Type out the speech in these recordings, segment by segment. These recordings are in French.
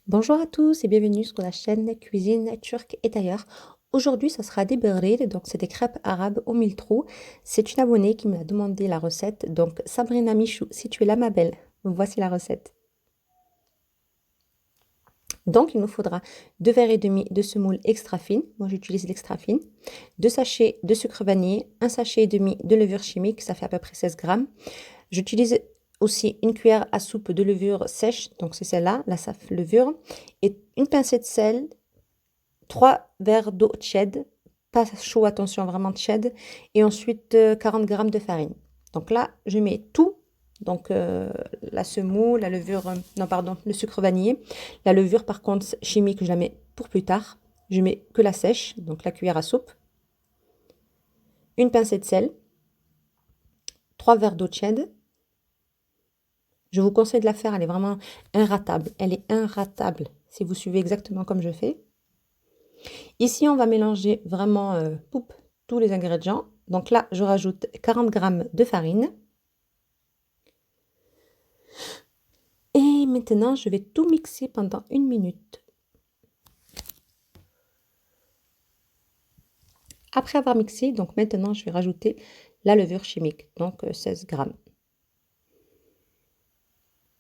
Bonjour à tous et bienvenue sur la chaîne Cuisine Turque et ailleurs. Aujourd'hui, ça sera des beurrés, donc c'est des crêpes arabes au mille trous. C'est une abonnée qui m'a demandé la recette, donc Sabrina Michou, si tu es là ma belle, voici la recette. Donc il nous faudra 2 verres et demi de semoule extra fine, moi j'utilise l'extra fine, 2 sachets de sucre vanillé, un sachet et demi de levure chimique, ça fait à peu près 16 grammes. J'utilise aussi une cuillère à soupe de levure sèche, donc c'est celle-là, la SAF levure, et une pincée de sel, 3 verres d'eau tiède, pas chaud, attention, vraiment tiède, et ensuite 40 grammes de farine. Donc là, je mets tout, donc la semoule, la levure, non pardon, le sucre vanillé. La levure, par contre, chimique, je la mets pour plus tard. Je mets que la sèche, donc la cuillère à soupe, une pincée de sel, 3 verres d'eau tiède. Je vous conseille de la faire, elle est vraiment inratable. Elle est inratable si vous suivez exactement comme je fais. Ici, on va mélanger vraiment tous les ingrédients. Donc là, je rajoute 40 grammes de farine. Et maintenant, je vais tout mixer pendant 1 minute. Après avoir mixé, donc maintenant, je vais rajouter la levure chimique, donc 16 grammes.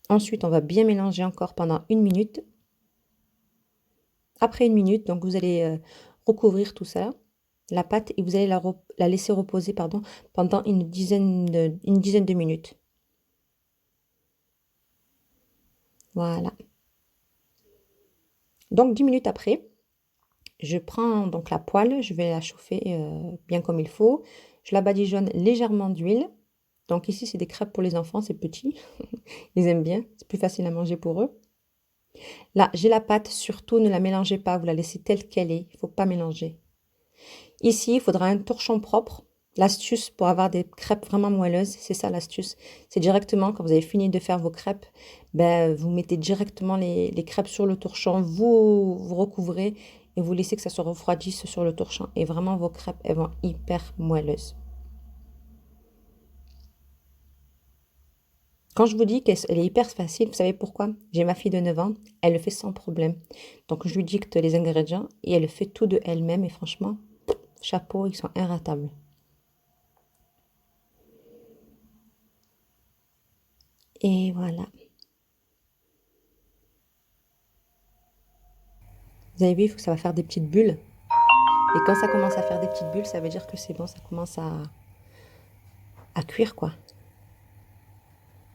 Ensuite, on va bien mélanger encore pendant 1 minute. Après 1 minute, donc vous allez recouvrir tout ça, la pâte, et vous allez la laisser reposer pardon, pendant une dizaine de minutes. Voilà. Donc 10 minutes après, je prends donc la poêle, je vais la chauffer bien comme il faut. Je la badigeonne légèrement d'huile. Donc ici, c'est des crêpes pour les enfants, c'est petit. Ils aiment bien, c'est plus facile à manger pour eux. Là, j'ai la pâte, surtout ne la mélangez pas, vous la laissez telle qu'elle est, il ne faut pas mélanger. Ici, il faudra un torchon propre. L'astuce pour avoir des crêpes vraiment moelleuses, c'est ça l'astuce. C'est directement, quand vous avez fini de faire vos crêpes, ben, vous mettez directement les crêpes sur le torchon, vous recouvrez et vous laissez que ça se refroidisse sur le torchon. Et vraiment, vos crêpes, elles vont hyper moelleuses. Quand je vous dis qu'elle est hyper facile, vous savez pourquoi? J'ai ma fille de 9 ans, elle le fait sans problème. Donc je lui dicte les ingrédients et elle le fait tout de elle-même. Et franchement, chapeau, ils sont irratables. Et voilà. Vous avez vu, il faut que ça va faire des petites bulles. Et quand ça commence à faire des petites bulles, ça veut dire que c'est bon, ça commence à cuire, quoi.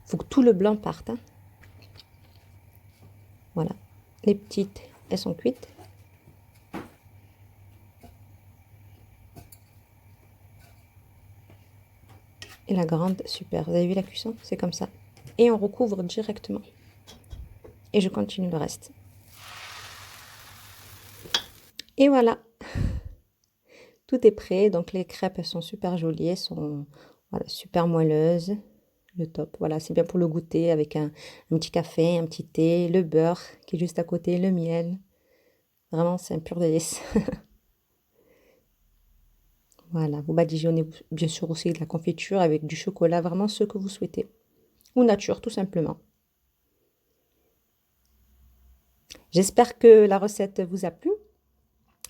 Il faut que tout le blanc parte, hein. Voilà. Les petites, elles sont cuites. Et la grande, super. Vous avez vu la cuisson? C'est comme ça. Et on recouvre directement. Et je continue le reste. Et voilà. Tout est prêt. Donc les crêpes, elles sont super jolies. Elles sont voilà, super moelleuses. Le top. Voilà, c'est bien pour le goûter avec un petit café, un petit thé, le beurre qui est juste à côté, le miel. Vraiment, c'est un pur délice. Voilà, vous badigeonnez bien sûr aussi de la confiture avec du chocolat, vraiment ce que vous souhaitez. Ou nature, tout simplement. J'espère que la recette vous a plu.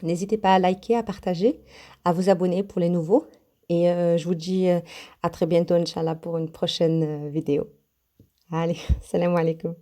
N'hésitez pas à liker, à partager, à vous abonner pour les nouveaux. Et je vous dis à très bientôt, Inch'Allah, pour une prochaine vidéo. Allez, salam alaikum.